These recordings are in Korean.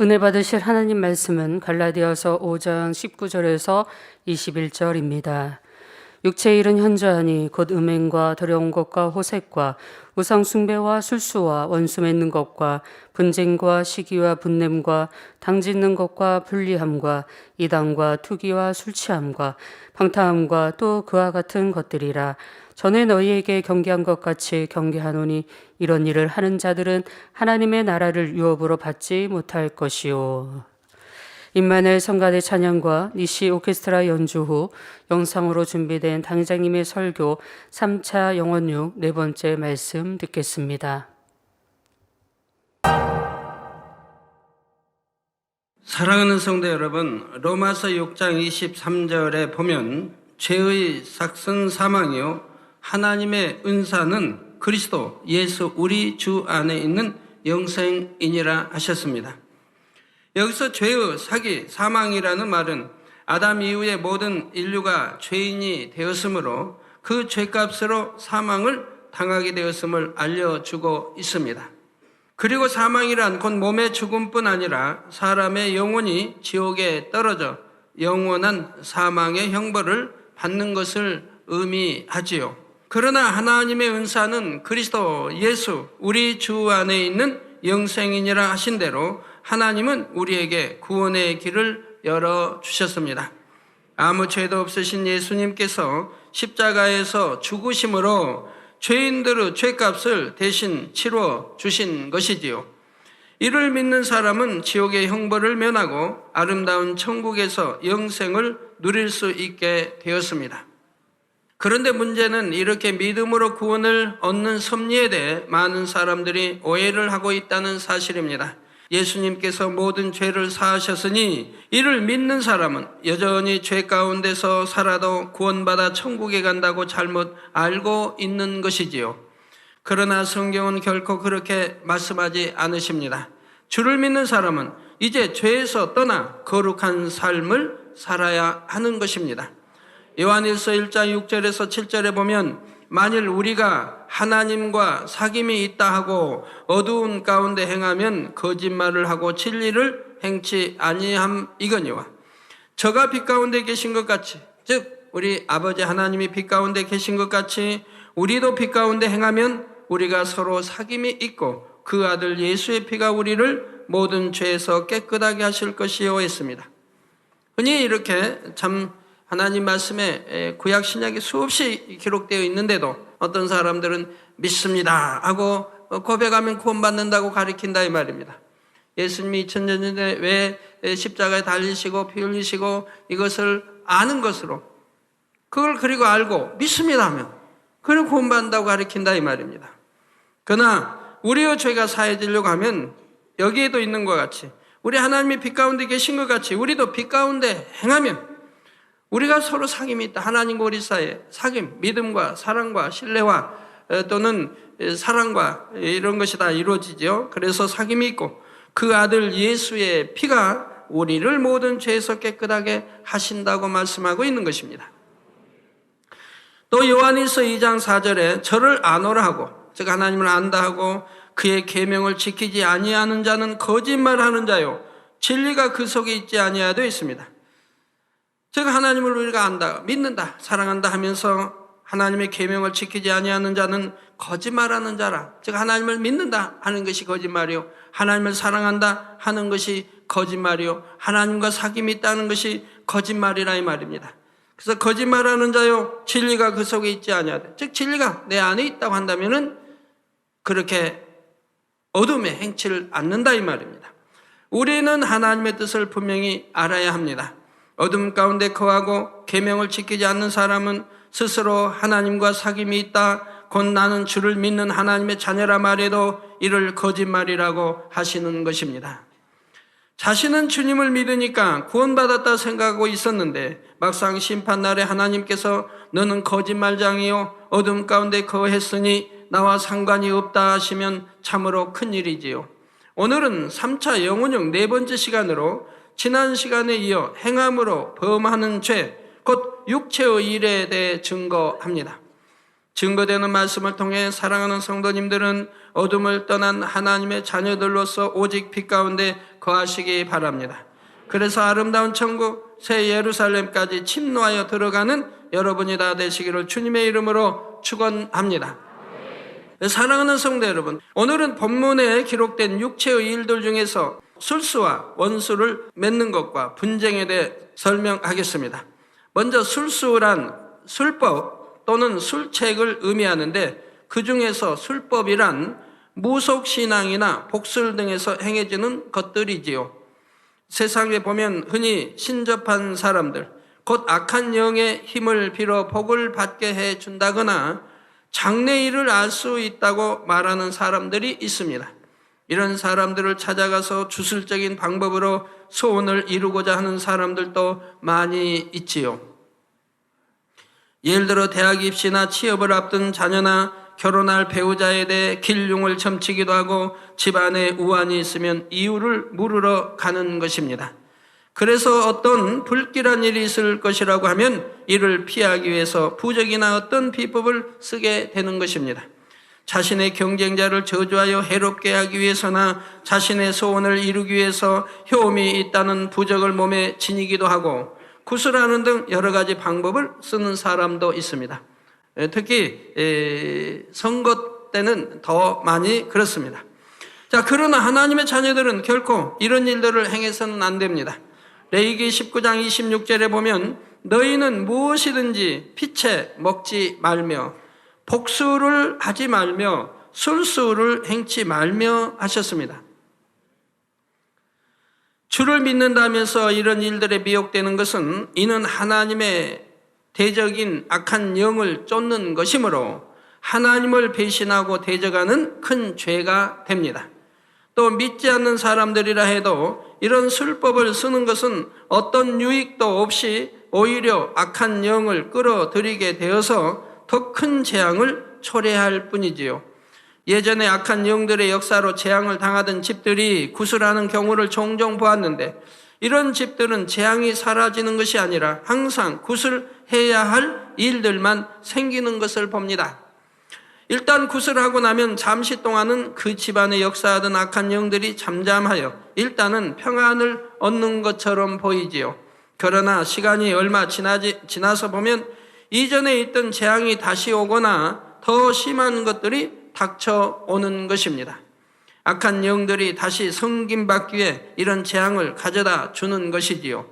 은혜 받으실 하나님 말씀은 갈라디아서 5장 19절에서 21절입니다. 육체의 일은 현저하니 곧 음행과 더러운 것과 호색과 우상 숭배와 술수와 원수 맺는 것과 분쟁과 시기와 분냄과 당짓는 것과 불리함과 이단과 투기와 술 취함과 방탕함과 또 그와 같은 것들이라. 전에 너희에게 경계한 것 같이 경계하노니 이런 일을 하는 자들은 하나님의 나라를 유업으로 받지 못할 것이요. 임마누엘 성가대 찬양과 니시 오케스트라 연주 후 영상으로 준비된 당회장님의 설교 3차 영원육 네 번째 말씀 듣겠습니다. 사랑하는 성도 여러분, 로마서 6장 23절에 보면 죄의 삭선 사망이요 하나님의 은사는 그리스도 예수 우리 주 안에 있는 영생이니라 하셨습니다. 여기서 죄의 사기, 사망이라는 말은 아담 이후에 모든 인류가 죄인이 되었으므로 그 죄값으로 사망을 당하게 되었음을 알려주고 있습니다. 그리고 사망이란 곧 몸의 죽음뿐 아니라 사람의 영혼이 지옥에 떨어져 영원한 사망의 형벌을 받는 것을 의미하지요. 그러나 하나님의 은사는 그리스도 예수 우리 주 안에 있는 영생이니라 하신 대로 하나님은 우리에게 구원의 길을 열어주셨습니다. 아무 죄도 없으신 예수님께서 십자가에서 죽으심으로 죄인들의 죄값을 대신 치러 주신 것이지요. 이를 믿는 사람은 지옥의 형벌을 면하고 아름다운 천국에서 영생을 누릴 수 있게 되었습니다. 그런데 문제는 이렇게 믿음으로 구원을 얻는 섭리에 대해 많은 사람들이 오해를 하고 있다는 사실입니다. 예수님께서 모든 죄를 사하셨으니 이를 믿는 사람은 여전히 죄 가운데서 살아도 구원받아 천국에 간다고 잘못 알고 있는 것이지요. 그러나 성경은 결코 그렇게 말씀하지 않으십니다. 주를 믿는 사람은 이제 죄에서 떠나 거룩한 삶을 살아야 하는 것입니다. 요한일서 1장 6절에서 7절에 보면 만일 우리가 하나님과 사귐이 있다 하고 어두운 가운데 행하면 거짓말을 하고 진리를 행치 아니함이거니와 저가 빛 가운데 계신 것 같이 즉 우리 아버지 하나님이 빛 가운데 계신 것 같이 우리도 빛 가운데 행하면 우리가 서로 사귐이 있고 그 아들 예수의 피가 우리를 모든 죄에서 깨끗하게 하실 것이요 했습니다. 흔히 이렇게 참 하나님 말씀에 구약 신약이 수없이 기록되어 있는데도 어떤 사람들은 믿습니다 하고 고백하면 구원받는다고 가리킨다 이 말입니다. 예수님이 2000년 전에 왜 십자가에 달리시고 피 흘리시고 이것을 아는 것으로 그걸 그리고 알고 믿습니다 하면 그걸 구원받는다고 가리킨다 이 말입니다. 그러나 우리의 죄가 사해지려고 하면 여기에도 있는 것 같이 우리 하나님이 빛 가운데 계신 것 같이 우리도 빛 가운데 행하면 우리가 서로 사귐이 있다. 하나님과 우리 사이에 사귐, 믿음과 사랑과 신뢰와 또는 사랑과 이런 것이 다 이루어지죠. 그래서 사귐이 있고 그 아들 예수의 피가 우리를 모든 죄에서 깨끗하게 하신다고 말씀하고 있는 것입니다. 또 요한일서 2장 4절에 저를 아노라 하고 즉 하나님을 안다 하고 그의 계명을 지키지 아니하는 자는 거짓말하는 자요 진리가 그 속에 있지 아니하되 있습니다. 즉 하나님을 우리가 안다, 믿는다, 사랑한다 하면서 하나님의 계명을 지키지 아니하는 자는 거짓말하는 자라. 즉 하나님을 믿는다 하는 것이 거짓말이요 하나님을 사랑한다 하는 것이 거짓말이요 하나님과 사귐이 있다는 것이 거짓말이라 이 말입니다. 그래서 거짓말하는 자요 진리가 그 속에 있지 아니하되 즉 진리가 내 안에 있다고 한다면은 그렇게 어둠에 행치를 않는다 이 말입니다. 우리는 하나님의 뜻을 분명히 알아야 합니다. 어둠 가운데 거하고 계명을 지키지 않는 사람은 스스로 하나님과 사귐이 있다 곧 나는 주를 믿는 하나님의 자녀라 말해도 이를 거짓말이라고 하시는 것입니다. 자신은 주님을 믿으니까 구원받았다 생각하고 있었는데 막상 심판날에 하나님께서 너는 거짓말장이요 어둠 가운데 거했으니 나와 상관이 없다 하시면 참으로 큰일이지요. 오늘은 3차 영혼육 네 번째 시간으로 지난 시간에 이어 행함으로 범하는 죄, 곧 육체의 일에 대해 증거합니다. 증거되는 말씀을 통해 사랑하는 성도님들은 어둠을 떠난 하나님의 자녀들로서 오직 빛 가운데 거하시기 바랍니다. 그래서 아름다운 천국 새 예루살렘까지 침노하여 들어가는 여러분이 다 되시기를 주님의 이름으로 축원합니다. 사랑하는 성도 여러분, 오늘은 본문에 기록된 육체의 일들 중에서 술수와 원수를 맺는 것과 분쟁에 대해 설명하겠습니다. 먼저 술수란 술법 또는 술책을 의미하는데, 그 중에서 술법이란 무속신앙이나 복술 등에서 행해지는 것들이지요. 세상에 보면 흔히 신접한 사람들, 곧 악한 영의 힘을 빌어 복을 받게 해준다거나 장래일을 알 수 있다고 말하는 사람들이 있습니다. 이런 사람들을 찾아가서 주술적인 방법으로 소원을 이루고자 하는 사람들도 많이 있지요. 예를 들어 대학 입시나 취업을 앞둔 자녀나 결혼할 배우자에 대해 길흉을 점치기도 하고, 집안에 우환이 있으면 이유를 물으러 가는 것입니다. 그래서 어떤 불길한 일이 있을 것이라고 하면 이를 피하기 위해서 부적이나 어떤 비법을 쓰게 되는 것입니다. 자신의 경쟁자를 저주하여 해롭게 하기 위해서나 자신의 소원을 이루기 위해서 효험이 있다는 부적을 몸에 지니기도 하고, 구슬하는 등 여러 가지 방법을 쓰는 사람도 있습니다. 특히 선거 때는 더 많이 그렇습니다. 자, 그러나 하나님의 자녀들은 결코 이런 일들을 행해서는 안 됩니다. 레위기 19장 26절에 보면 너희는 무엇이든지 피채 먹지 말며 복수를 하지 말며 술수를 행치 말며 하셨습니다. 주를 믿는다면서 이런 일들에 미혹되는 것은 이는 하나님의 대적인 악한 영을 쫓는 것이므로 하나님을 배신하고 대적하는 큰 죄가 됩니다. 또 믿지 않는 사람들이라 해도 이런 술법을 쓰는 것은 어떤 유익도 없이 오히려 악한 영을 끌어들이게 되어서 더 큰 재앙을 초래할 뿐이지요. 예전에 악한 영들의 역사로 재앙을 당하던 집들이 구슬하는 경우를 종종 보았는데, 이런 집들은 재앙이 사라지는 것이 아니라 항상 구슬해야 할 일들만 생기는 것을 봅니다. 일단 구슬하고 나면 잠시 동안은 그 집안에 역사하던 악한 영들이 잠잠하여 일단은 평안을 얻는 것처럼 보이지요. 그러나 시간이 얼마 지나서 보면 이전에 있던 재앙이 다시 오거나 더 심한 것들이 닥쳐오는 것입니다. 악한 영들이 다시 섬김받기 위해 이런 재앙을 가져다 주는 것이지요.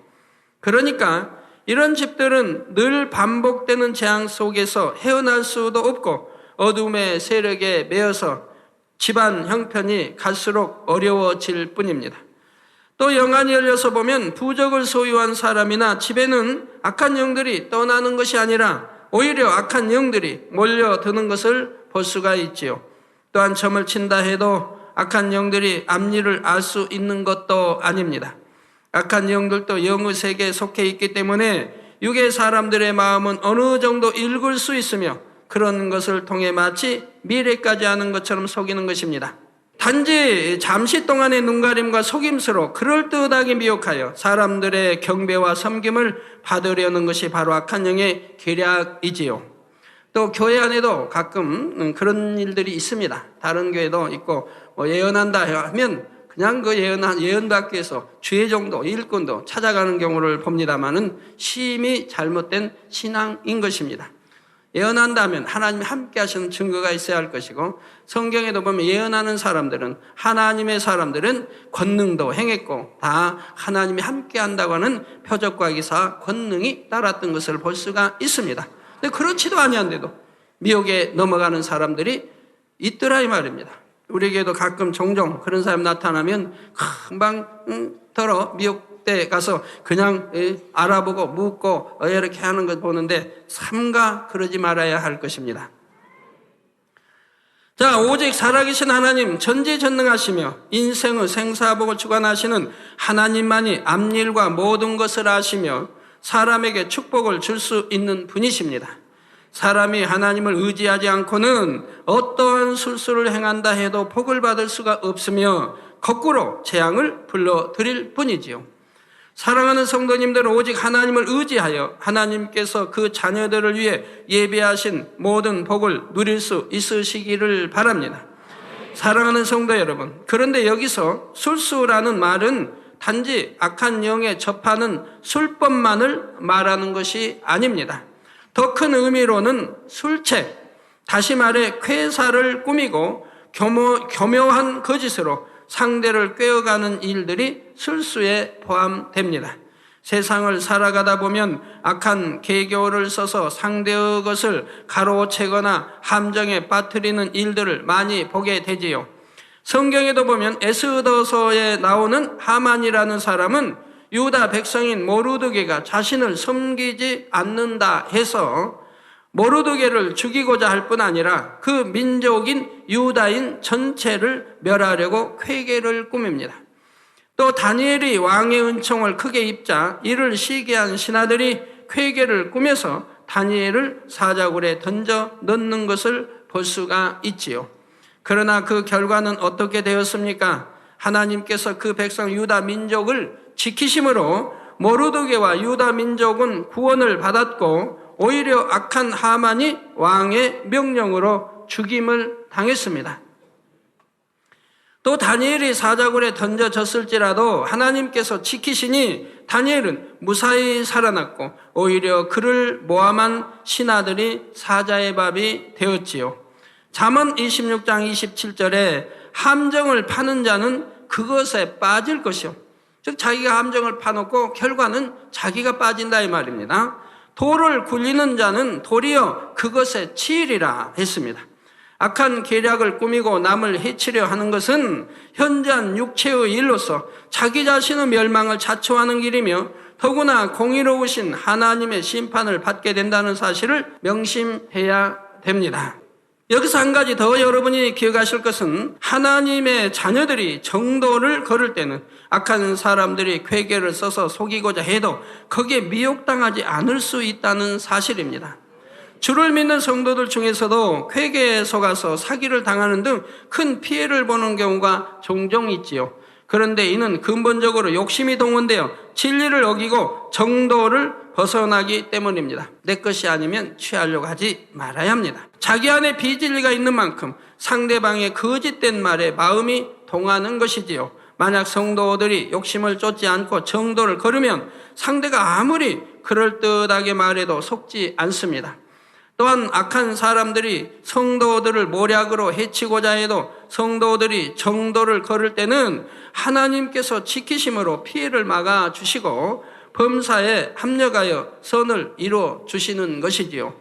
그러니까 이런 집들은 늘 반복되는 재앙 속에서 헤어날 수도 없고 어둠의 세력에 매여서 집안 형편이 갈수록 어려워질 뿐입니다. 또 영안이 열려서 보면 부적을 소유한 사람이나 집에는 악한 영들이 떠나는 것이 아니라 오히려 악한 영들이 몰려드는 것을 볼 수가 있지요. 또한 점을 친다 해도 악한 영들이 앞일을 알 수 있는 것도 아닙니다. 악한 영들도 영의 세계에 속해 있기 때문에 육의 사람들의 마음은 어느 정도 읽을 수 있으며 그런 것을 통해 마치 미래까지 아는 것처럼 속이는 것입니다. 단지 잠시 동안의 눈가림과 속임수로 그럴듯하게 미혹하여 사람들의 경배와 섬김을 받으려는 것이 바로 악한 영의 계략이지요. 또 교회 안에도 가끔 그런 일들이 있습니다. 다른 교회도 있고 예언한다 하면 그냥 그 예언받기 위해서 주의 정도, 일꾼도 찾아가는 경우를 봅니다마는 심히 잘못된 신앙인 것입니다. 예언한다면 하나님이 함께 하시는 증거가 있어야 할 것이고, 성경에도 보면 예언하는 사람들은, 하나님의 사람들은 권능도 행했고 다 하나님이 함께 한다고 하는 표적과 기사 권능이 따랐던 것을 볼 수가 있습니다. 근데 그렇지도 아니한데도 미혹에 넘어가는 사람들이 있더라 이 말입니다. 우리에게도 가끔 종종 그런 사람 나타나면 금방 미혹돼 가서 그냥 알아보고 묻고 이렇게 하는 것 보는데 삼가 그러지 말아야 할 것입니다. 자, 오직 살아계신 하나님, 전지전능하시며 인생의 생사복을 주관하시는 하나님만이 앞일과 모든 것을 아시며 사람에게 축복을 줄 수 있는 분이십니다. 사람이 하나님을 의지하지 않고는 어떠한 술수를 행한다 해도 복을 받을 수가 없으며 거꾸로 재앙을 불러들일 뿐이지요. 사랑하는 성도님들은 오직 하나님을 의지하여 하나님께서 그 자녀들을 위해 예비하신 모든 복을 누릴 수 있으시기를 바랍니다. 사랑하는 성도 여러분, 그런데 여기서 술수라는 말은 단지 악한 영에 접하는 술법만을 말하는 것이 아닙니다. 더 큰 의미로는 술책, 다시 말해 쾌사를 꾸미고 교묘한 거짓으로 상대를 꿰어가는 일들이 술수에 포함됩니다. 세상을 살아가다 보면 악한 계교를 써서 상대의 것을 가로채거나 함정에 빠뜨리는 일들을 많이 보게 되지요. 성경에도 보면 에스더서에 나오는 하만이라는 사람은 유다 백성인 모르드게가 자신을 섬기지 않는다 해서 모르드게를 죽이고자 할 뿐 아니라 그 민족인 유다인 전체를 멸하려고 쾌계를 꾸밉니다. 또 다니엘이 왕의 은총을 크게 입자 이를 시기한 신하들이 쾌계를 꾸며서 다니엘을 사자굴에 던져 넣는 것을 볼 수가 있지요. 그러나 그 결과는 어떻게 되었습니까? 하나님께서 그 백성 유다 민족을 지키심으로 모르드게와 유다 민족은 구원을 받았고 오히려 악한 하만이 왕의 명령으로 죽임을 당했습니다. 또 다니엘이 사자굴에 던져졌을지라도 하나님께서 지키시니 다니엘은 무사히 살아났고 오히려 그를 모함한 신하들이 사자의 밥이 되었지요. 잠언 26장 27절에 함정을 파는 자는 그것에 빠질 것이요. 즉 자기가 함정을 파놓고 결과는 자기가 빠진다 이 말입니다. 돌을 굴리는 자는 도리어 그것에 치이리라 했습니다. 악한 계략을 꾸미고 남을 해치려 하는 것은 현저한 육체의 일로서 자기 자신의 멸망을 자초하는 길이며 더구나 공의로우신 하나님의 심판을 받게 된다는 사실을 명심해야 됩니다. 여기서 한 가지 더 여러분이 기억하실 것은 하나님의 자녀들이 정도를 걸을 때는 악한 사람들이 쾌계를 써서 속이고자 해도 거기에 미혹당하지 않을 수 있다는 사실입니다. 주를 믿는 성도들 중에서도 쾌계에 속아서 사기를 당하는 등 큰 피해를 보는 경우가 종종 있지요. 그런데 이는 근본적으로 욕심이 동원되어 진리를 어기고 정도를 벗어나기 때문입니다. 내 것이 아니면 취하려고 하지 말아야 합니다. 자기 안에 비진리가 있는 만큼 상대방의 거짓된 말에 마음이 동하는 것이지요. 만약 성도들이 욕심을 쫓지 않고 정도를 걸으면 상대가 아무리 그럴듯하게 말해도 속지 않습니다. 또한 악한 사람들이 성도들을 모략으로 해치고자 해도 성도들이 정도를 걸을 때는 하나님께서 지키심으로 피해를 막아주시고 범사에 합력하여 선을 이루어 주시는 것이지요.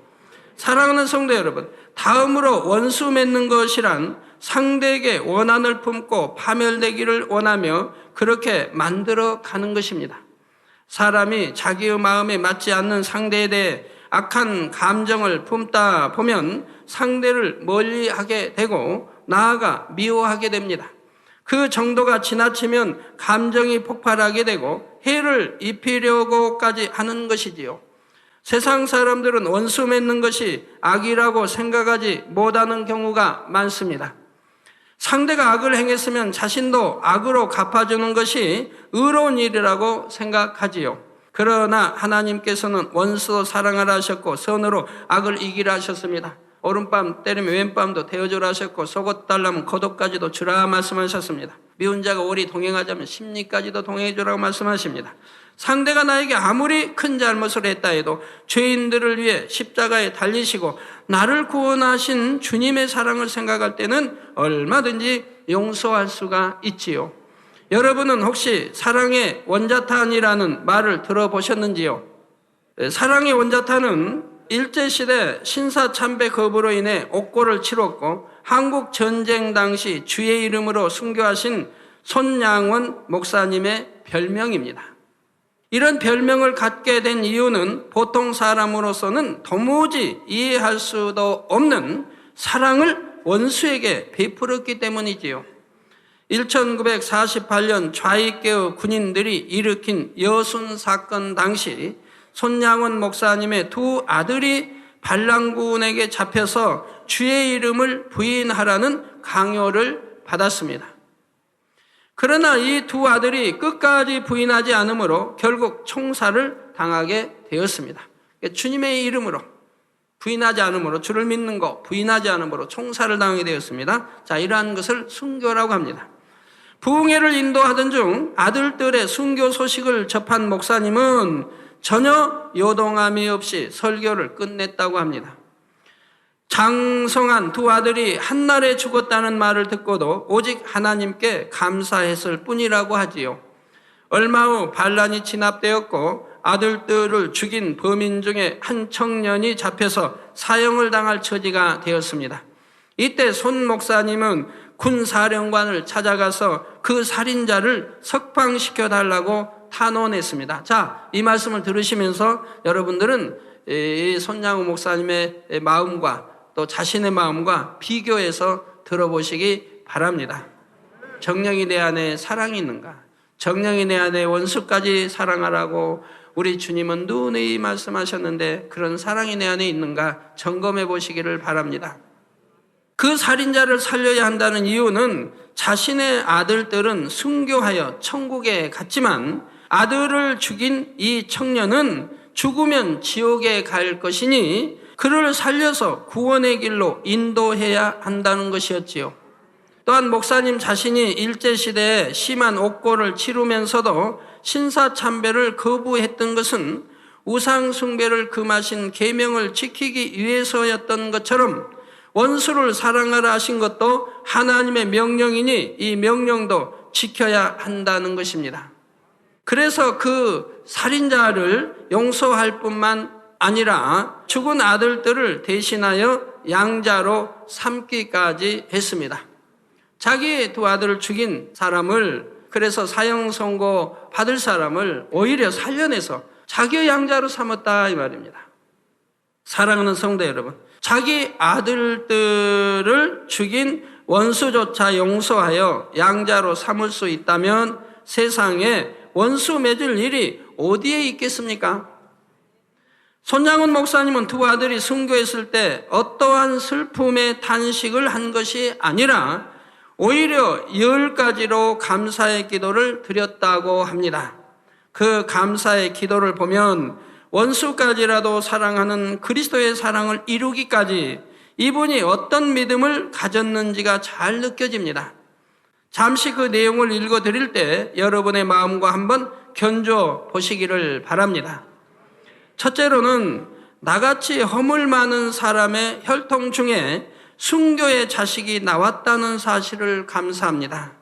사랑하는 성도 여러분, 다음으로 원수 맺는 것이란 상대에게 원한을 품고 파멸되기를 원하며 그렇게 만들어 가는 것입니다. 사람이 자기의 마음에 맞지 않는 상대에 대해 악한 감정을 품다 보면 상대를 멀리하게 되고 나아가 미워하게 됩니다. 그 정도가 지나치면 감정이 폭발하게 되고 해를 입히려고까지 하는 것이지요. 세상 사람들은 원수 맺는 것이 악이라고 생각하지 못하는 경우가 많습니다. 상대가 악을 행했으면 자신도 악으로 갚아주는 것이 의로운 일이라고 생각하지요. 그러나 하나님께서는 원수도 사랑하라 하셨고 선으로 악을 이기라 하셨습니다. 오른밤 때리면 왼밤도 대어주라 하셨고 속옷 달라면 겉옷까지도 주라 말씀하셨습니다. 미운 자가 오리 동행하자면 심리까지도 동행해 주라고 말씀하십니다. 상대가 나에게 아무리 큰 잘못을 했다 해도 죄인들을 위해 십자가에 달리시고 나를 구원하신 주님의 사랑을 생각할 때는 얼마든지 용서할 수가 있지요. 여러분은 혹시 사랑의 원자탄이라는 말을 들어보셨는지요? 사랑의 원자탄은 일제시대 신사참배 거부로 인해 옥고를 치렀고 한국 전쟁 당시 주의 이름으로 순교하신 손양원 목사님의 별명입니다. 이런 별명을 갖게 된 이유는 보통 사람으로서는 도무지 이해할 수도 없는 사랑을 원수에게 베풀었기 때문이지요. 1948년 좌익계의 군인들이 일으킨 여순 사건 당시 손양원 목사님의 두 아들이 반란군에게 잡혀서 주의 이름을 부인하라는 강요를 받았습니다. 그러나 이 두 아들이 끝까지 부인하지 않으므로 결국 총살을 당하게 되었습니다. 주님의 이름으로 부인하지 않으므로, 주를 믿는 것 부인하지 않으므로 총살을 당하게 되었습니다. 자, 이러한 것을 순교라고 합니다. 부흥회를 인도하던 중 아들들의 순교 소식을 접한 목사님은 전혀 요동함이 없이 설교를 끝냈다고 합니다. 장성한 두 아들이 한날에 죽었다는 말을 듣고도 오직 하나님께 감사했을 뿐이라고 하지요. 얼마 후 반란이 진압되었고 아들들을 죽인 범인 중에 한 청년이 잡혀서 사형을 당할 처지가 되었습니다. 이때 손 목사님은 군 사령관을 찾아가서 그 살인자를 석방시켜 달라고 탄원했습니다. 자, 이 말씀을 들으시면서 여러분들은 이 손양호 목사님의 마음과 또 자신의 마음과 비교해서 들어보시기 바랍니다. 정령이 내 안에 사랑이 있는가? 정령이 내 안에 원수까지 사랑하라고 우리 주님은 누누이 말씀하셨는데 그런 사랑이 내 안에 있는가 점검해 보시기를 바랍니다. 그 살인자를 살려야 한다는 이유는 자신의 아들들은 순교하여 천국에 갔지만 아들을 죽인 이 청년은 죽으면 지옥에 갈 것이니 그를 살려서 구원의 길로 인도해야 한다는 것이었지요. 또한 목사님 자신이 일제시대에 심한 옥고를 치르면서도 신사참배를 거부했던 것은 우상숭배를 금하신 계명을 지키기 위해서였던 것처럼 원수를 사랑하라 하신 것도 하나님의 명령이니 이 명령도 지켜야 한다는 것입니다. 그래서 그 살인자를 용서할 뿐만 아니라 죽은 아들들을 대신하여 양자로 삼기까지 했습니다. 자기 두 아들을 죽인 사람을, 그래서 사형 선고 받을 사람을 오히려 살려내서 자기의 양자로 삼았다 이 말입니다. 사랑하는 성도 여러분, 자기 아들들을 죽인 원수조차 용서하여 양자로 삼을 수 있다면 세상에 원수 맺을 일이 어디에 있겠습니까? 손양훈 목사님은 두 아들이 순교했을 때 어떠한 슬픔의 단식을 한 것이 아니라 오히려 10가지로 감사의 기도를 드렸다고 합니다. 그 감사의 기도를 보면 원수까지라도 사랑하는 그리스도의 사랑을 이루기까지 이분이 어떤 믿음을 가졌는지가 잘 느껴집니다. 잠시 그 내용을 읽어드릴 때 여러분의 마음과 한번 견줘 보시기를 바랍니다. 첫째로는 나같이 허물 많은 사람의 혈통 중에 순교의 자식이 나왔다는 사실을 감사합니다.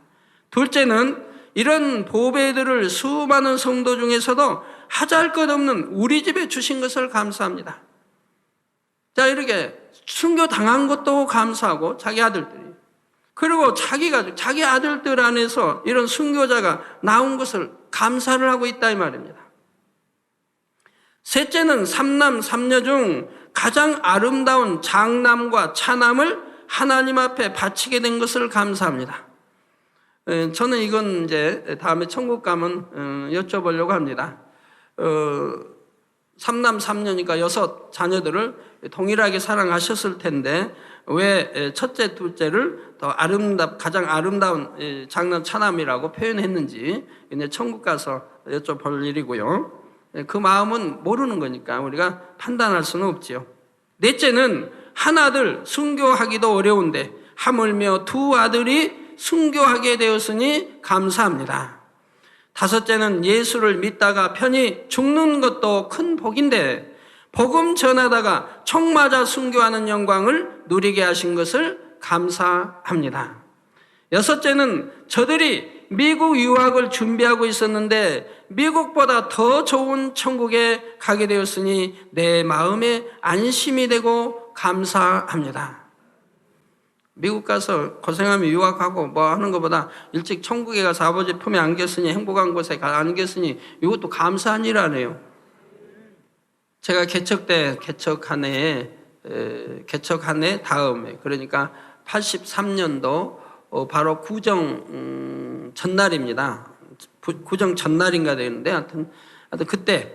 둘째는 이런 보배들을 수많은 성도 중에서도 하잘것없는 우리 집에 주신 것을 감사합니다. 자, 이렇게 순교 당한 것도 감사하고 자기 아들들이, 그리고 자기 가족, 자기 아들들 안에서 이런 순교자가 나온 것을 감사를 하고 있다 이 말입니다. 셋째는 삼남 삼녀 중 가장 아름다운 장남과 차남을 하나님 앞에 바치게 된 것을 감사합니다. 저는 이건 이제 다음에 천국 가면 여쭤보려고 합니다. 삼남 삼녀니까 6 자녀들을 동일하게 사랑하셨을 텐데 왜 첫째, 둘째를 더 가장 아름다운 장남, 차남이라고 표현했는지 이제 천국 가서 여쭤볼 일이고요. 그 마음은 모르는 거니까 우리가 판단할 수는 없지요. 넷째는 한 아들 순교하기도 어려운데 하물며 두 아들이 순교하게 되었으니 감사합니다. 다섯째는 예수를 믿다가 편히 죽는 것도 큰 복인데 복음 전하다가 총 맞아 순교하는 영광을 누리게 하신 것을 감사합니다. 여섯째는 저들이 미국 유학을 준비하고 있었는데 미국보다 더 좋은 천국에 가게 되었으니 내 마음에 안심이 되고 감사합니다. 미국 가서 고생하며 유학하고 뭐 하는 것보다 일찍 천국에 가서 아버지 품에 안겼으니 행복한 곳에 안겼으니 이것도 감사한 일 아니에요. 제가 개척한 해 다음에, 그러니까 83년도 바로 구정 전날입니다. 구정 전날인가 되는데 하여튼 그때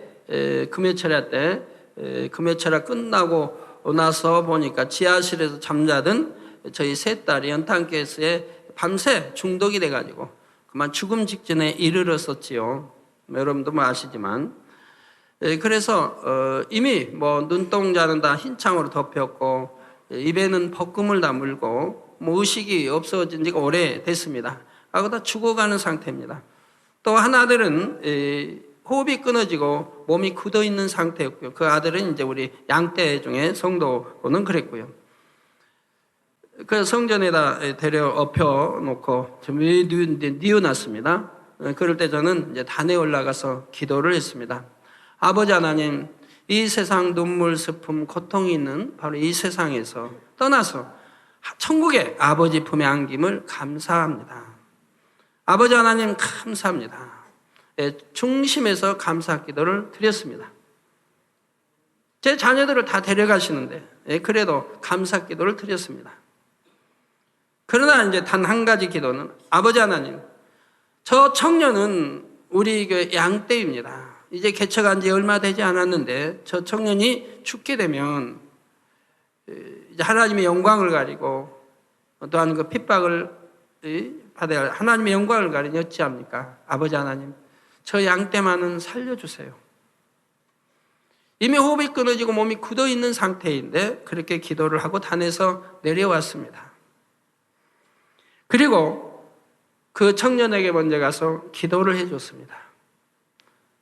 금요철야 때 금요철야 끝나고 나서 보니까 지하실에서 잠자던 저희 세 딸이 연탄가스에 밤새 중독이 돼가지고 그만 죽음 직전에 이르렀었지요. 여러분도 뭐 아시지만 그래서 이미 뭐 눈동자는 다 흰창으로 덮였고 입에는 볶음을 다물고 뭐 의식이 없어진 지가 오래됐습니다. 하고 다 죽어가는 상태입니다. 또 한 아들은 호흡이 끊어지고 몸이 굳어 있는 상태였고요. 그 아들은 이제 우리 양떼 중에 성도는 그랬고요. 그 성전에다 데려 엎혀 놓고 뉘어놨습니다. 그럴 때 저는 이제 단에 올라가서 기도를 했습니다. 아버지 하나님, 이 세상 눈물, 슬픔, 고통이 있는 바로 이 세상에서 떠나서 천국의 아버지 품에 안김을 감사합니다. 아버지 하나님 감사합니다. 중심에서 감사 기도를 드렸습니다. 제 자녀들을 다 데려가시는데 그래도 감사 기도를 드렸습니다. 그러나 이제 단 한 가지 기도는 아버지 하나님, 저 청년은 우리 교회 양떼입니다. 이제 개척한 지 얼마 되지 않았는데 저 청년이 죽게 되면 이제 하나님의 영광을 가리고 또한 그 핍박을 받아야 할 하나님의 영광을 가리니 어찌합니까? 아버지 하나님, 저 양떼만은 살려주세요. 이미 호흡이 끊어지고 몸이 굳어 있는 상태인데 그렇게 기도를 하고 단에서 내려왔습니다. 그리고 그 청년에게 먼저 가서 기도를 해줬습니다.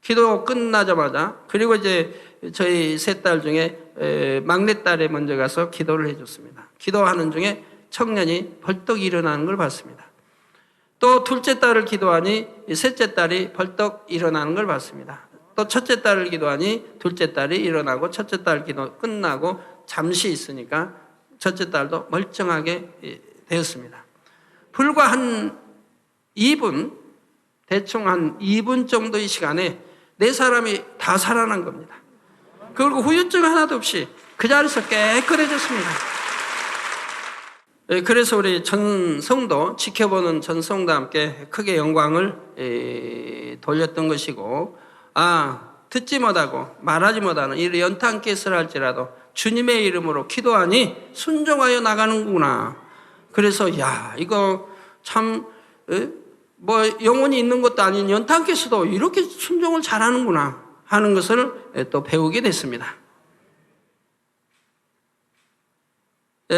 기도 끝나자마자, 그리고 이제 저희 세 딸 중에 막내딸에 먼저 가서 기도를 해줬습니다. 기도하는 중에 청년이 벌떡 일어나는 걸 봤습니다. 또 둘째 딸을 기도하니 셋째 딸이 벌떡 일어나는 걸 봤습니다. 또 첫째 딸을 기도하니 둘째 딸이 일어나고 첫째 딸 기도 끝나고 잠시 있으니까 첫째 딸도 멀쩡하게 되었습니다. 불과 한 2분, 대충 한 2분 정도의 시간에 네 사람이 다 살아난 겁니다. 그리고 후유증 하나도 없이 그 자리에서 깨끗해졌습니다. 그래서 우리 전성도, 지켜보는 전성도 함께 크게 영광을 돌렸던 것이고, 듣지 못하고 말하지 못하는 이 연탄가스를 할지라도 주님의 이름으로 기도하니 순종하여 나가는구나. 그래서 이거 참 뭐 영혼이 있는 것도 아닌 연탄가스도 이렇게 순종을 잘하는구나 하는 것을 또 배우게 됐습니다.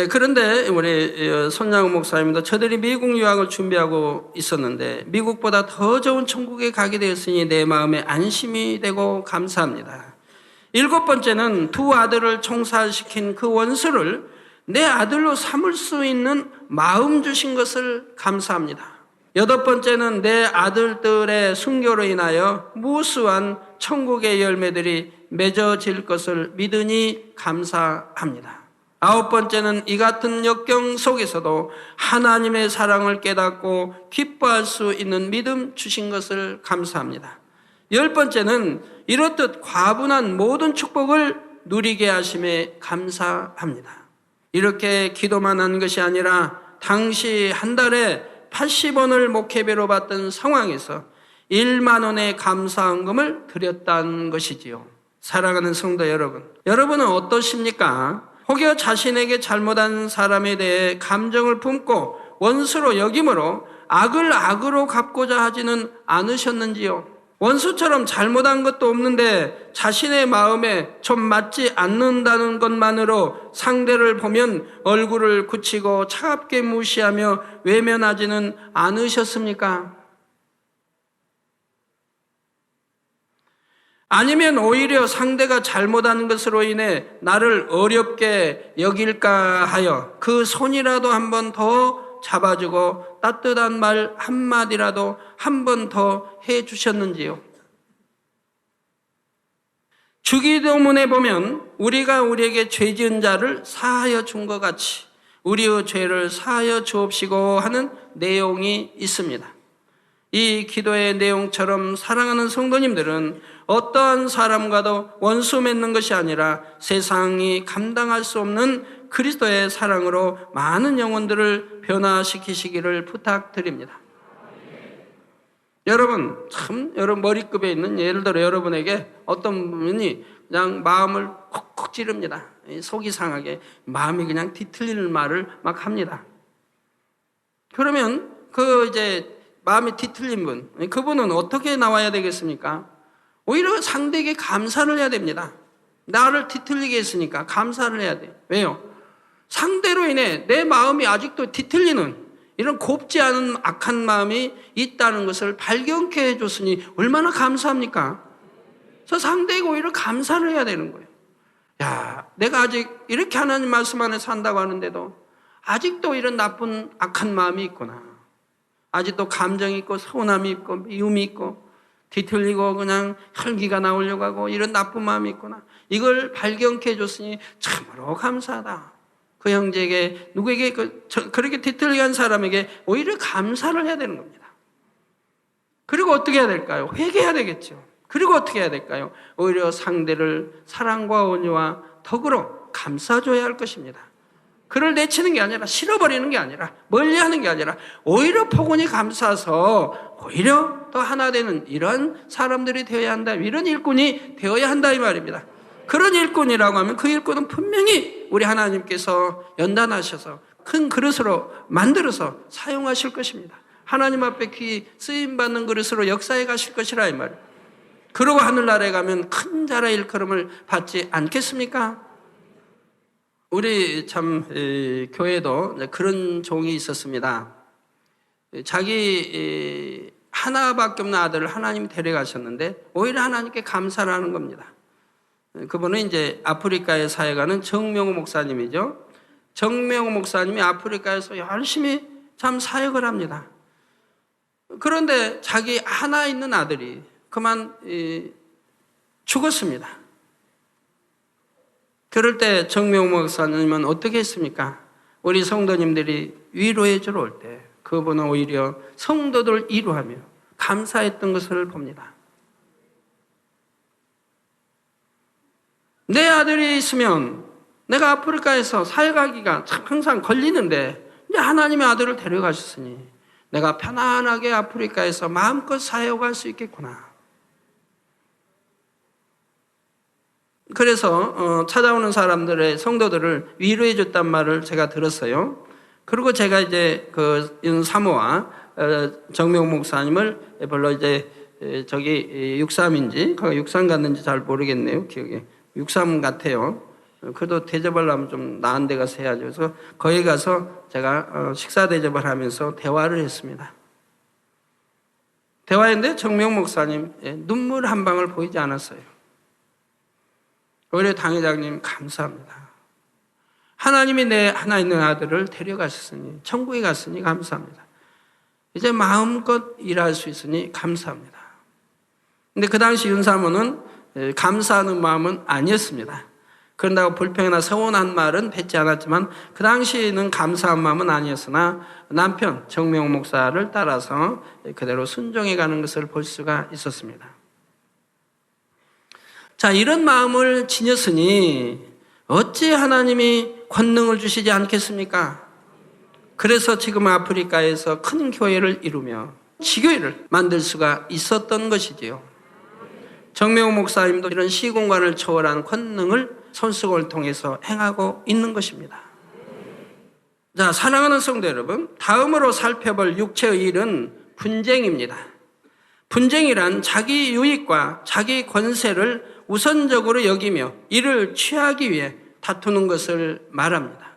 그런데 우리 손양호 목사님도 저들이 미국 유학을 준비하고 있었는데 미국보다 더 좋은 천국에 가게 되었으니 내 마음에 안심이 되고 감사합니다. 7번째는 두 아들을 총살시킨 그 원수를 내 아들로 삼을 수 있는 마음 주신 것을 감사합니다. 8번째는 내 아들들의 순교로 인하여 무수한 천국의 열매들이 맺어질 것을 믿으니 감사합니다. 9번째는 이 같은 역경 속에서도 하나님의 사랑을 깨닫고 기뻐할 수 있는 믿음 주신 것을 감사합니다. 10번째는 이렇듯 과분한 모든 축복을 누리게 하심에 감사합니다. 이렇게 기도만 한 것이 아니라 당시 한 달에 80원을 목회비로 받던 상황에서 1만 원의 감사헌금을 드렸다는 것이지요. 사랑하는 성도 여러분, 여러분은 어떠십니까? 혹여 자신에게 잘못한 사람에 대해 감정을 품고 원수로 여김으로 악을 악으로 갚고자 하지는 않으셨는지요? 원수처럼 잘못한 것도 없는데 자신의 마음에 좀 맞지 않는다는 것만으로 상대를 보면 얼굴을 굳히고 차갑게 무시하며 외면하지는 않으셨습니까? 아니면 오히려 상대가 잘못한 것으로 인해 나를 어렵게 여길까 하여 그 손이라도 한 번 더 잡아주고 따뜻한 말 한마디라도 한 번 더 해주셨는지요? 주기도문에 보면 우리가 우리에게 죄 지은 자를 사하여 준 것 같이 우리의 죄를 사하여 주옵시고 하는 내용이 있습니다. 이 기도의 내용처럼 사랑하는 성도님들은 어떠한 사람과도 원수 맺는 것이 아니라 세상이 감당할 수 없는 그리스도의 사랑으로 많은 영혼들을 변화시키시기를 부탁드립니다. 여러분, 참 여러분 머리급에 있는, 예를 들어 여러분에게 어떤 분이 그냥 마음을 콕콕 찌릅니다. 속이 상하게 마음이 그냥 뒤틀리는 말을 막 합니다. 그러면 그 이제 마음이 뒤틀린 분, 그분은 어떻게 나와야 되겠습니까? 오히려 상대에게 감사를 해야 됩니다. 나를 뒤틀리게 했으니까 감사를 해야 돼요. 왜요? 상대로 인해 내 마음이 아직도 뒤틀리는 이런 곱지 않은 악한 마음이 있다는 것을 발견케 해줬으니 얼마나 감사합니까? 그래서 상대에게 오히려 감사를 해야 되는 거예요. 야, 내가 아직 이렇게 하나님 말씀 안에 산다고 하는데도 아직도 이런 나쁜 악한 마음이 있구나. 아직도 감정이 있고 서운함이 있고 미움이 있고 뒤틀리고 그냥 혈기가 나오려고 하고 이런 나쁜 마음이 있구나. 이걸 발견케 해줬으니 참으로 감사하다. 그 형제에게 누구에게 그렇게 뒤틀리게 한 사람에게 오히려 감사를 해야 되는 겁니다. 그리고 어떻게 해야 될까요? 회개해야 되겠죠. 그리고 어떻게 해야 될까요? 오히려 상대를 사랑과 온유와 덕으로 감싸줘야 할 것입니다. 그를 내치는 게 아니라 실어버리는 게 아니라 멀리하는 게 아니라 오히려 포근히 감싸서 오히려 더 하나 되는 이런 사람들이 되어야 한다. 이런 일꾼이 되어야 한다 이 말입니다. 그런 일꾼이라고 하면 그 일꾼은 분명히 우리 하나님께서 연단하셔서 큰 그릇으로 만들어서 사용하실 것입니다. 하나님 앞에 귀 쓰임받는 그릇으로 역사해 가실 것이라 이 말이에요. 그러고 하늘나라에 가면 큰 자라의 일컬음을 받지 않겠습니까? 우리 참 교회도 그런 종이 있었습니다. 자기 하나밖에 없는 아들을 하나님이 데려가셨는데 오히려 하나님께 감사를 하는 겁니다. 그분은 이제 아프리카에 사역하는 정명호 목사님이죠. 정명호 목사님이 아프리카에서 열심히 참 사역을 합니다. 그런데 자기 하나 있는 아들이 그만 죽었습니다. 그럴 때 정명호 목사님은 어떻게 했습니까? 우리 성도님들이 위로해 주러 올 때 그분은 오히려 성도들 위로하며 감사했던 것을 봅니다. 내 아들이 있으면 내가 아프리카에서 사역하기가 참 항상 걸리는데 이제 하나님의 아들을 데려가셨으니 내가 편안하게 아프리카에서 마음껏 사역할 수 있겠구나. 그래서 찾아오는 사람들의 성도들을 위로해 줬단 말을 제가 들었어요. 그리고 제가 이제 그 사모와 정명 목사님을 별로 이제 저기 63인지 거기 63 갔는지 잘 모르겠네요. 기억에 63 같아요. 그래도 대접을 하면 좀 나은 데 가서 해야죠. 그래서 거기 가서 제가 식사 대접을 하면서 대화를 했습니다. 대화했는데 정명 목사님 눈물 한 방울 보이지 않았어요. 오히려 당회장님 감사합니다. 하나님이 내 하나 있는 아들을 데려가셨으니 천국에 갔으니 감사합니다. 이제 마음껏 일할 수 있으니 감사합니다. 근데 그 당시 윤사모는 감사하는 마음은 아니었습니다. 그런다고 불평이나 서운한 말은 뱉지 않았지만 그 당시에는 감사한 마음은 아니었으나 남편 정명 목사를 따라서 그대로 순종해 가는 것을 볼 수가 있었습니다. 자, 이런 마음을 지녔으니 어찌 하나님이 권능을 주시지 않겠습니까? 그래서 지금 아프리카에서 큰 교회를 이루며 지교회를 만들 수가 있었던 것이지요. 정명호 목사님도 이런 시공간을 초월한 권능을 손수건을 통해서 행하고 있는 것입니다. 자, 사랑하는 성도 여러분, 다음으로 살펴볼 육체의 일은 분쟁입니다. 분쟁이란 자기 유익과 자기 권세를 우선적으로 여기며 이를 취하기 위해 다투는 것을 말합니다.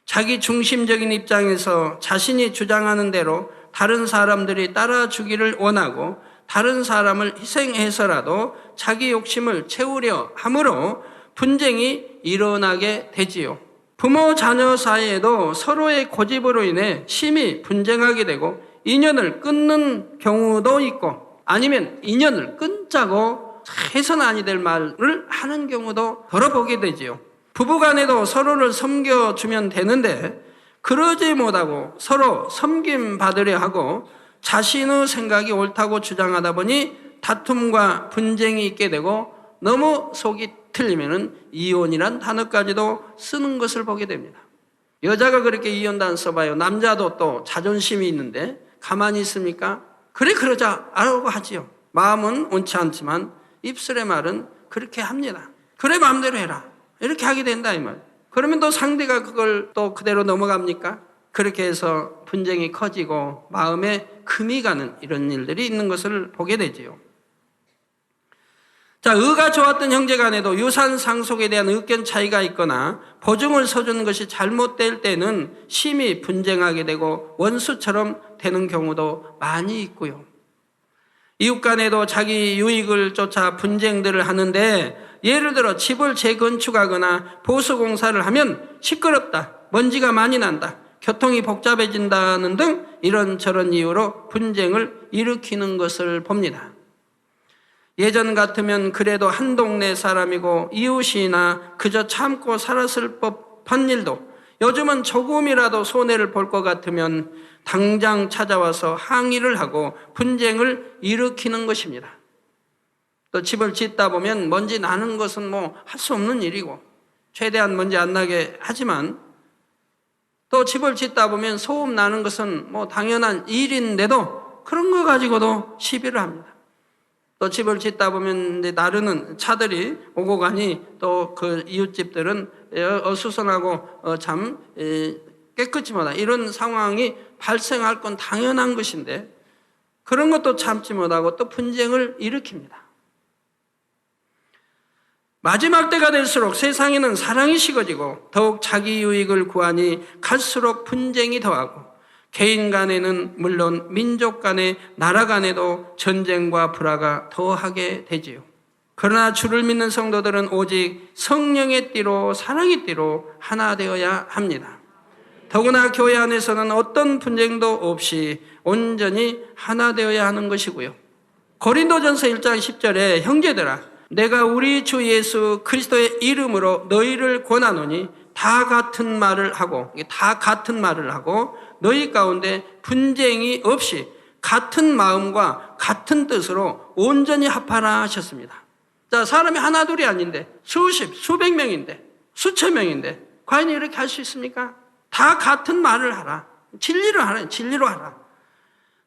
자기 중심적인 입장에서 자신이 주장하는 대로 다른 사람들이 따라주기를 원하고 다른 사람을 희생해서라도 자기 욕심을 채우려 함으로 분쟁이 일어나게 되지요. 부모 자녀 사이에도 서로의 고집으로 인해 심히 분쟁하게 되고 인연을 끊는 경우도 있고 아니면 인연을 끊자고 해서는 아니 될 말을 하는 경우도 들어보게 되지요. 부부간에도 서로를 섬겨주면 되는데 그러지 못하고 서로 섬김받으려 하고 자신의 생각이 옳다고 주장하다 보니 다툼과 분쟁이 있게 되고 너무 속이 틀리면 이혼이란 단어까지도 쓰는 것을 보게 됩니다. 여자가 그렇게 이혼단 써봐요. 남자도 또 자존심이 있는데 가만히 있습니까? 그래 그러자 라고 하지요. 마음은 옳지 않지만 입술의 말은 그렇게 합니다. 그래 마음대로 해라. 이렇게 하게 된다 이 말. 그러면 또 상대가 그걸 또 그대로 넘어갑니까? 그렇게 해서 분쟁이 커지고 마음에 금이 가는 이런 일들이 있는 것을 보게 되지요. 자, 의가 좋았던 형제 간에도 유산 상속에 대한 의견 차이가 있거나 보증을 서주는 것이 잘못될 때는 심히 분쟁하게 되고 원수처럼 되는 경우도 많이 있고요. 이웃 간에도 자기 유익을 쫓아 분쟁들을 하는데, 예를 들어 집을 재건축하거나 보수공사를 하면 시끄럽다, 먼지가 많이 난다, 교통이 복잡해진다는 등 이런저런 이유로 분쟁을 일으키는 것을 봅니다. 예전 같으면 그래도 한 동네 사람이고 이웃이나 그저 참고 살았을 법한 일도 요즘은 조금이라도 손해를 볼 것 같으면 당장 찾아와서 항의를 하고 분쟁을 일으키는 것입니다. 또 집을 짓다 보면 먼지 나는 것은 뭐 할 수 없는 일이고 최대한 먼지 안 나게 하지만, 또 집을 짓다 보면 소음 나는 것은 뭐 당연한 일인데도 그런 거 가지고도 시비를 합니다. 또 집을 짓다 보면 나르는 차들이 오고 가니 또 그 이웃집들은 어수선하고 참 깨끗이 못하다, 이런 상황이 발생할 건 당연한 것인데 그런 것도 참지 못하고 또 분쟁을 일으킵니다. 마지막 때가 될수록 세상에는 사랑이 식어지고 더욱 자기 유익을 구하니 갈수록 분쟁이 더하고, 개인 간에는 물론 민족 간에, 나라 간에도 전쟁과 불화가 더하게 되지요. 그러나 주를 믿는 성도들은 오직 성령의 띠로, 사랑의 띠로 하나 되어야 합니다. 더구나 교회 안에서는 어떤 분쟁도 없이 온전히 하나 되어야 하는 것이고요. 고린도전서 1장 10절에 형제들아, 내가 우리 주 예수 그리스도의 이름으로 너희를 권하노니 다 같은 말을 하고 너희 가운데 분쟁이 없이 같은 마음과 같은 뜻으로 온전히 합하라 하셨습니다. 자, 사람이 하나 둘이 아닌데 수백 명인데 수천 명인데 과연 이렇게 할 수 있습니까? 다 같은 말을 하라. 진리로 하라.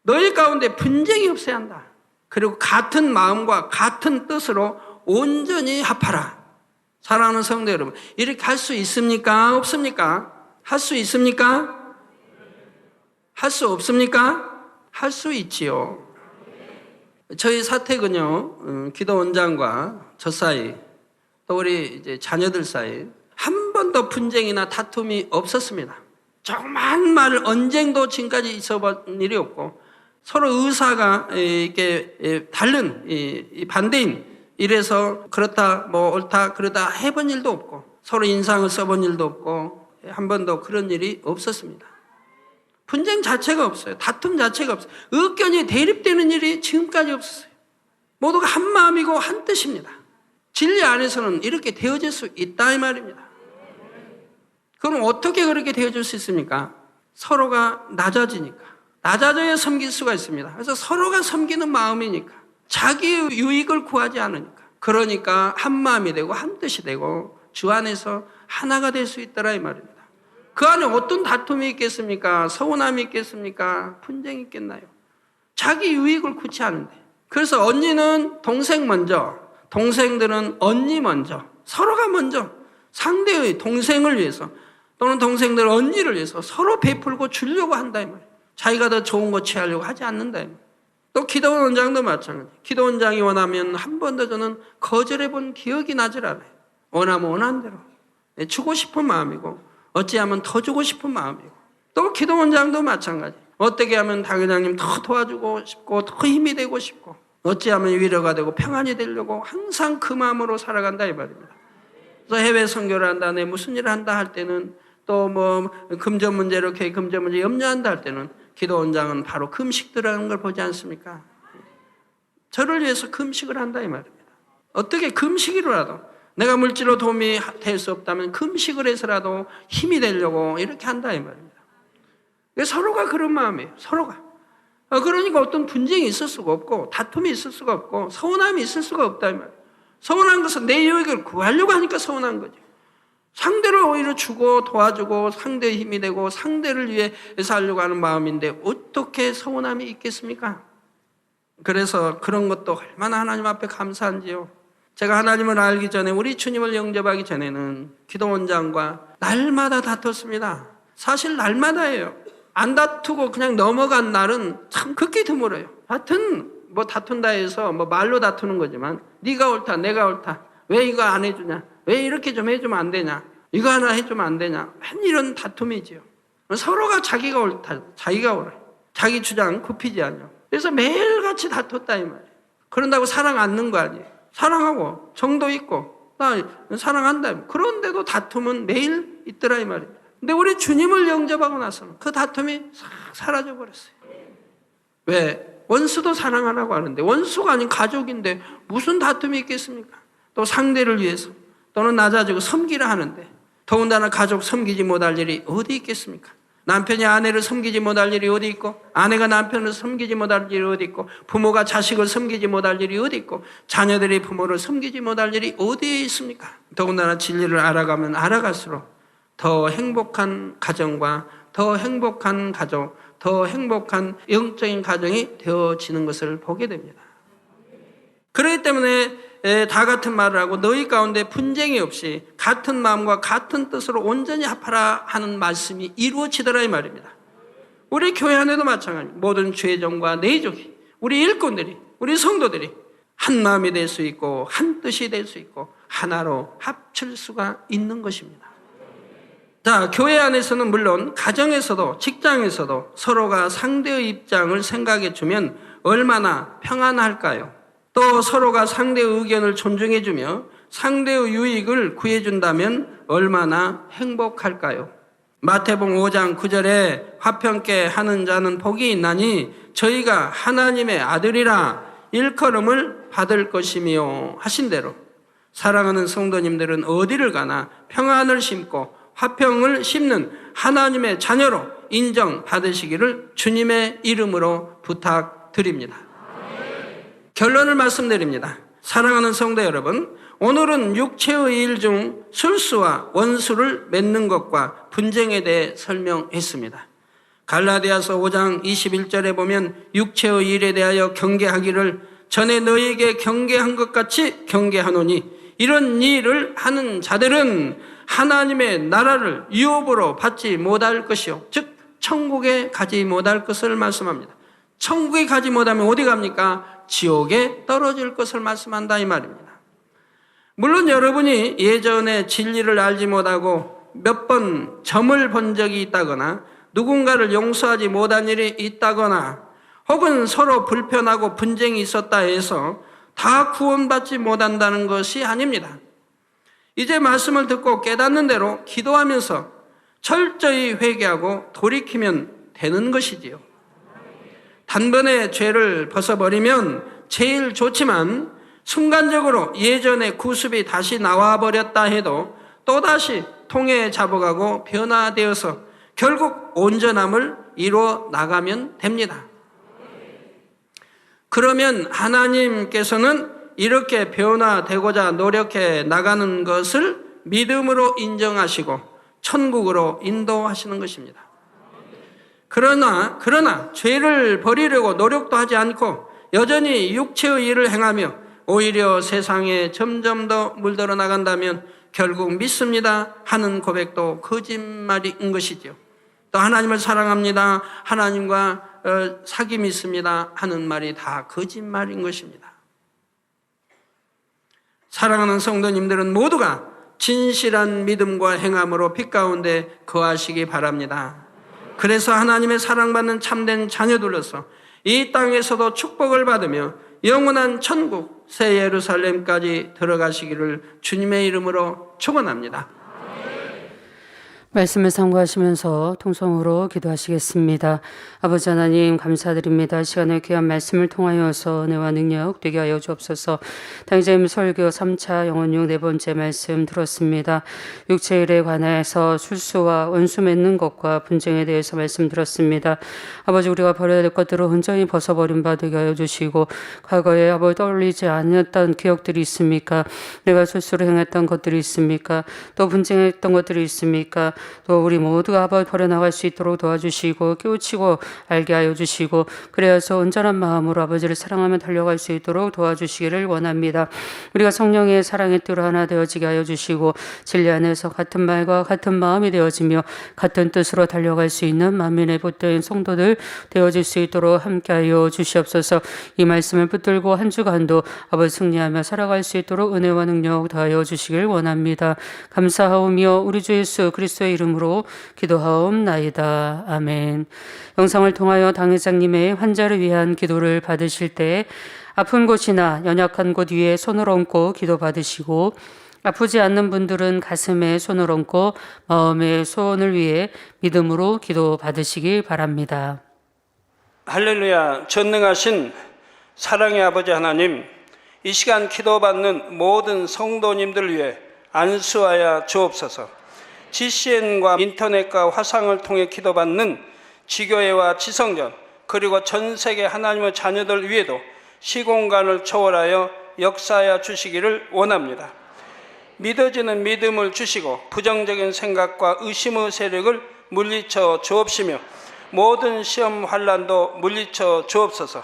너희 가운데 분쟁이 없어야 한다. 그리고 같은 마음과 같은 뜻으로 온전히 합하라. 사랑하는 성도 여러분, 이렇게 할 수 있습니까? 없습니까? 할 수 있습니까? 할 수 없습니까? 할 수 있지요. 저희 사택은요, 기도 원장과 저 사이, 또 우리 이제 자녀들 사이 한 번도 분쟁이나 다툼이 없었습니다. 정말 언쟁도 지금까지 있어본 일이 없고, 서로 의사가 이렇게 다른 이 반대인, 이래서 그렇다 뭐 옳다 그러다 해본 일도 없고, 서로 인상을 써본 일도 없고, 한 번도 그런 일이 없었습니다. 분쟁 자체가 없어요. 다툼 자체가 없어요. 의견이 대립되는 일이 지금까지 없었어요. 모두가 한 마음이고 한 뜻입니다. 진리 안에서는 이렇게 되어질 수 있다 이 말입니다. 그럼 어떻게 그렇게 되어질 수 있습니까? 서로가 낮아져야 섬길 수가 있습니다. 그래서 서로가 섬기는 마음이니까, 자기 유익을 구하지 않으니까, 그러니까 한 마음이 되고 한 뜻이 되고 주 안에서 하나가 될 수 있더라 이 말입니다. 그 안에 어떤 다툼이 있겠습니까? 서운함이 있겠습니까? 분쟁이 있겠나요? 자기 유익을 구치 않은데. 그래서 언니는 동생 먼저, 동생들은 언니 먼저, 서로가 먼저 상대의 동생을 위해서 또는 동생들 언니를 위해서 서로 베풀고 주려고 한다 이 말이에요. 자기가 더 좋은 거 취하려고 하지 않는다 이 말이에요. 또 기도원장도 마찬가지. 기도원장이 원하면 한 번도 저는 거절해 본 기억이 나질 않아요. 원하면 원하는 대로 주고 싶은 마음이고, 어찌하면 더 주고 싶은 마음이고, 또 기도원장도 마찬가지. 어떻게 하면 당회장님 더 도와주고 싶고 더 힘이 되고 싶고, 어찌하면 위로가 되고 평안이 되려고 항상 그 마음으로 살아간다 이 말입니다. 그래서 해외 선교를 한다, 내 무슨 일을 한다 할 때는, 또 뭐 금전 문제로 금전 문제 염려한다 할 때는 기도원장은 바로 금식들하는 걸 보지 않습니까? 저를 위해서 금식을 한다 이 말입니다. 어떻게 금식이라도 내가 물질로 도움이 될 수 없다면 금식을 해서라도 힘이 되려고 이렇게 한다 이 말입니다. 서로가 그런 마음이에요. 서로가. 그러니까 어떤 분쟁이 있을 수가 없고, 다툼이 있을 수가 없고, 서운함이 있을 수가 없다 이 말이에요. 서운한 것은 내 유익을 구하려고 하니까 서운한 거죠. 상대를 오히려 주고 도와주고 상대의 힘이 되고 상대를 위해서 하려고 하는 마음인데 어떻게 서운함이 있겠습니까? 그래서 그런 것도 얼마나 하나님 앞에 감사한지요. 제가 하나님을 알기 전에, 우리 주님을 영접하기 전에는 기도원장과 날마다 다퉜습니다. 사실 날마다예요. 안 다투고 그냥 넘어간 날은 참 극히 드물어요. 하여튼 뭐 다툰다 해서 뭐 말로 다투는 거지만 네가 옳다 내가 옳다 왜 이거 안 해주냐 왜 이렇게 좀 해주면 안 되냐 이거 하나 해주면 안 되냐 이런 다툼이지요. 서로가 자기가 옳다 자기가 옳아 자기 주장 굽히지 않냐. 그래서 매일같이 다퉜다 이 말이에요. 그런다고 사랑 않는 거 아니에요. 사랑하고 정도 있고 나 사랑한다. 그런데도 다툼은 매일 있더라 이 말이에요. 근데 우리 주님을 영접하고 나서는 그 다툼이 싹 사라져 버렸어요. 왜? 원수도 사랑하라고 하는데 원수가 아닌 가족인데 무슨 다툼이 있겠습니까? 또 상대를 위해서 또는 낮아지고 섬기라 하는데 더군다나 가족 섬기지 못할 일이 어디 있겠습니까? 남편이 아내를 섬기지 못할 일이 어디 있고 아내가 남편을 섬기지 못할 일이 어디 있고 부모가 자식을 섬기지 못할 일이 어디 있고 자녀들이 부모를 섬기지 못할 일이 어디에 있습니까? 더군다나 진리를 알아가면 알아갈수록 더 행복한 가정과 더 행복한 가족, 더 행복한 영적인 가정이 되어지는 것을 보게 됩니다. 그렇기 때문에 다 같은 말을 하고 너희 가운데 분쟁이 없이 같은 마음과 같은 뜻으로 온전히 합하라 하는 말씀이 이루어지더라 이 말입니다. 우리 교회 안에도 마찬가지입니다. 모든 죄정과 내족이 우리 일꾼들이 우리 성도들이 한 마음이 될 수 있고 한 뜻이 될 수 있고 하나로 합칠 수가 있는 것입니다. 자, 교회 안에서는 물론 가정에서도 직장에서도 서로가 상대의 입장을 생각해 주면 얼마나 평안할까요? 또 서로가 상대의 의견을 존중해 주며 상대의 유익을 구해 준다면 얼마나 행복할까요? 마태복음 5장 9절에 화평케 하는 자는 복이 있나니 저희가 하나님의 아들이라 일컬음을 받을 것이며 하신 대로 사랑하는 성도님들은 어디를 가나 평안을 심고 화평을 심는 하나님의 자녀로 인정받으시기를 주님의 이름으로 부탁드립니다. 결론을 말씀드립니다. 사랑하는 성도 여러분, 오늘은 육체의 일 중 술수와 원수를 맺는 것과 분쟁에 대해 설명했습니다. 갈라디아서 5장 21절에 보면 육체의 일에 대하여 경계하기를 전에 너희에게 경계한 것 같이 경계하노니 이런 일을 하는 자들은 하나님의 나라를 유업으로 받지 못할 것이요 즉 천국에 가지 못할 것을 말씀합니다. 천국에 가지 못하면 어디 갑니까? 지옥에 떨어질 것을 말씀한다 이 말입니다. 물론 여러분이 예전에 진리를 알지 못하고 몇 번 점을 본 적이 있다거나 누군가를 용서하지 못한 일이 있다거나 혹은 서로 불편하고 분쟁이 있었다 해서 다 구원받지 못한다는 것이 아닙니다. 이제 말씀을 듣고 깨닫는 대로 기도하면서 철저히 회개하고 돌이키면 되는 것이지요. 단번에 죄를 벗어버리면 제일 좋지만 순간적으로 예전의 구습이 다시 나와버렸다 해도 또다시 통에 잡아가고 변화되어서 결국 온전함을 이루어 나가면 됩니다. 그러면 하나님께서는 이렇게 변화되고자 노력해 나가는 것을 믿음으로 인정하시고 천국으로 인도하시는 것입니다. 그러나 죄를 버리려고 노력도 하지 않고 여전히 육체의 일을 행하며 오히려 세상에 점점 더 물들어 나간다면 결국 믿습니다 하는 고백도 거짓말인 것이죠. 또 하나님을 사랑합니다, 하나님과 사귐이 있습니다 하는 말이 다 거짓말인 것입니다. 사랑하는 성도님들은 모두가 진실한 믿음과 행함으로 빛 가운데 거하시기 바랍니다. 그래서 하나님의 사랑받는 참된 자녀들로서 이 땅에서도 축복을 받으며 영원한 천국 새 예루살렘까지 들어가시기를 주님의 이름으로 축원합니다. 말씀을 상고하시면서 통성으로 기도하시겠습니다. 아버지 하나님 감사드립니다. 시간을 귀한 말씀을 통하여서 은혜와 능력 되게 하여 주옵소서. 당장님 설교 3차 영혼육 4번째 말씀 들었습니다. 육체일에 관해서 술수와 원수 맺는 것과 분쟁에 대해서 말씀 들었습니다. 아버지 우리가 버려야 될 것들을 온전히 벗어버린 바 되게 하여 주시고 과거에 아버지 떠올리지 않았던 기억들이 있습니까? 내가 술수를 행했던 것들이 있습니까? 또 분쟁했던 것들이 있습니까? 또 우리 모두가 버려나갈 수 있도록 도와주시고 깨우치고 알게 하여 주시고 그래서 온전한 마음으로 아버지를 사랑하며 달려갈 수 있도록 도와주시기를 원합니다. 우리가 성령의 사랑의 띠로 하나 되어지게 하여 주시고 진리 안에서 같은 말과 같은 마음이 되어지며 같은 뜻으로 달려갈 수 있는 만민의 복된 성도들 되어질 수 있도록 함께하여 주시옵소서. 이 말씀을 붙들고 한 주간도 아버지 승리하며 살아갈 수 있도록 은혜와 능력 더하여 주시길 원합니다. 감사하오며 우리 주 예수 그리스도의 이름으로 기도하옵나이다. 아멘. 영상을 통하여 당회장님의 환자를 위한 기도를 받으실 때 아픈 곳이나 연약한 곳 위에 손을 얹고 기도 받으시고 아프지 않는 분들은 가슴에 손을 얹고 마음의 소원을 위해 믿음으로 기도 받으시기 바랍니다. 할렐루야. 전능하신 사랑의 아버지 하나님, 이 시간 기도받는 모든 성도님들 위해 안수하여 주옵소서. GCN과 인터넷과 화상을 통해 기도받는 지교회와 지성전 그리고 전 세계 하나님의 자녀들 위에도 시공간을 초월하여 역사하여 주시기를 원합니다. 믿어지는 믿음을 주시고 부정적인 생각과 의심의 세력을 물리쳐 주옵시며 모든 시험 환난도 물리쳐 주옵소서.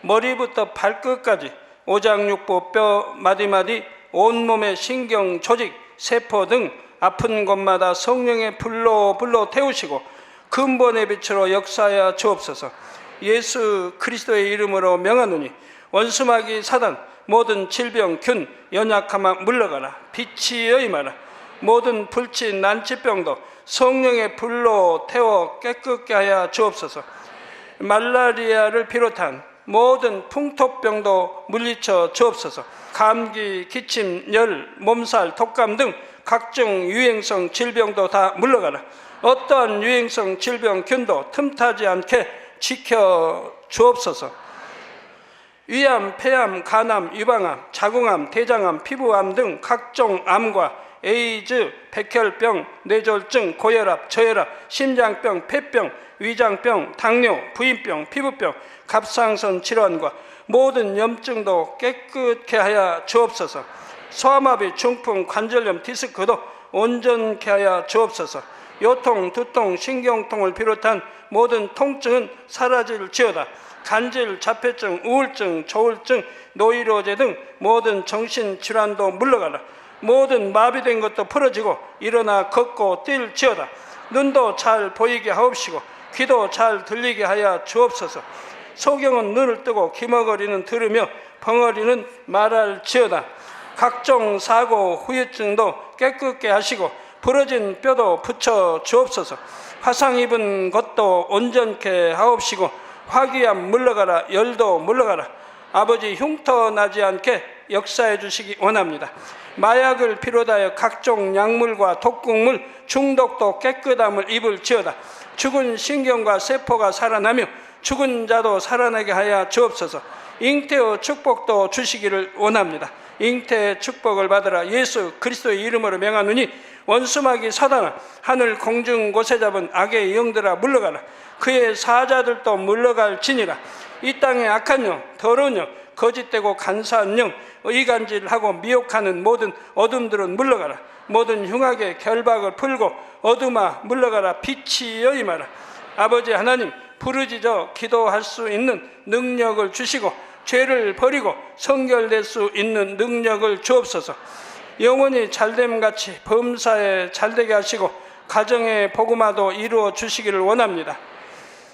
머리부터 발끝까지 오장육부 뼈 마디마디 온몸의 신경 조직 세포 등 아픈 곳마다 성령의 불로 태우시고 근본의 빛으로 역사하여 주옵소서. 예수 그리스도의 이름으로 명하노니 원수마귀 사단 모든 질병 균 연약함아 물러가라. 빛이여 임하라. 모든 불치 난치병도 성령의 불로 태워 깨끗게 하여 주옵소서. 말라리아를 비롯한 모든 풍토병도 물리쳐 주옵소서. 감기, 기침, 열, 몸살, 독감 등 각종 유행성 질병도 다 물러가라. 어떠한 유행성 질병 균도 틈타지 않게 지켜 주옵소서. 위암, 폐암, 간암, 유방암, 자궁암, 대장암, 피부암 등 각종 암과 에이즈, 백혈병, 뇌졸중, 고혈압, 저혈압, 심장병, 폐병, 위장병, 당뇨, 부인병, 피부병, 갑상선 질환과 모든 염증도 깨끗게 하여 주옵소서. 소아마비, 중풍, 관절염, 디스크도 온전케 하여 주옵소서. 요통, 두통, 신경통을 비롯한 모든 통증은 사라질지어다. 간질, 자폐증, 우울증, 조울증, 노이로제 등 모든 정신질환도 물러가라. 모든 마비된 것도 풀어지고 일어나 걷고 뛸지어다. 눈도 잘 보이게 하옵시고 귀도 잘 들리게 하여 주옵소서. 소경은 눈을 뜨고 기머거리는 들으며 벙어리는 말할지어다. 각종 사고 후유증도 깨끗게 하시고 부러진 뼈도 붙여 주옵소서. 화상 입은 것도 온전케 하옵시고 화기암 물러가라. 열도 물러가라. 아버지 흉터 나지 않게 역사해 주시기 원합니다. 마약을 비롯하여 각종 약물과 독극물 중독도 깨끗함을 입을지어다. 죽은 신경과 세포가 살아나며 죽은 자도 살아나게 하여 주옵소서. 잉태의 축복도 주시기를 원합니다. 잉태의 축복을 받으라. 예수 그리스도의 이름으로 명하노니 원수마귀 사단아 하늘 공중 곳에 잡은 악의 영들아 물러가라. 그의 사자들도 물러갈지니라. 이 땅의 악한 영, 더러운 영, 거짓되고 간사한 영, 의간질하고 미혹하는 모든 어둠들은 물러가라. 모든 흉악의 결박을 풀고 어둠아 물러가라. 빛이여 임하라. 아버지 하나님, 부르짖어 기도할 수 있는 능력을 주시고 죄를 버리고 성결될 수 있는 능력을 주옵소서. 영원히 잘됨같이 범사에 잘되게 하시고 가정의 복음화도 이루어 주시기를 원합니다.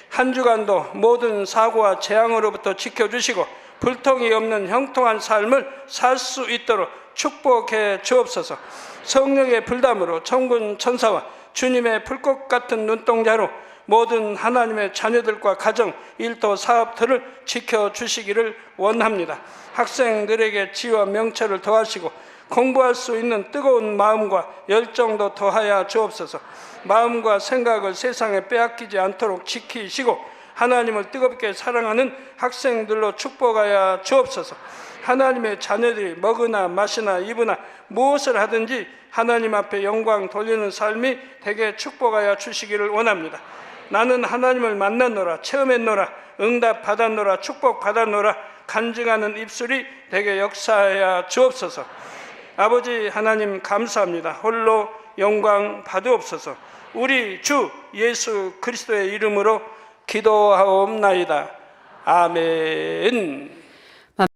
한 주간도 모든 사고와 재앙으로부터 지켜주시고 불통이 없는 형통한 삶을 살 수 있도록 축복해 주옵소서. 성령의 불담으로 천군 천사와 주님의 불꽃 같은 눈동자로 모든 하나님의 자녀들과 가정, 일도, 사업들을 지켜주시기를 원합니다. 학생들에게 지혜와 명철을 더하시고 공부할 수 있는 뜨거운 마음과 열정도 더하여 주옵소서. 마음과 생각을 세상에 빼앗기지 않도록 지키시고 하나님을 뜨겁게 사랑하는 학생들로 축복하여 주옵소서. 하나님의 자녀들이 먹으나 마시나 입으나 무엇을 하든지 하나님 앞에 영광 돌리는 삶이 되게 축복하여 주시기를 원합니다. 나는 하나님을 만났노라, 체험했노라, 응답 받았노라, 축복 받았노라 간증하는 입술이 되게 역사하여 주옵소서. 아버지 하나님 감사합니다. 홀로 영광 받으옵소서. 우리 주 예수 그리스도의 이름으로 기도하옵나이다. 아멘.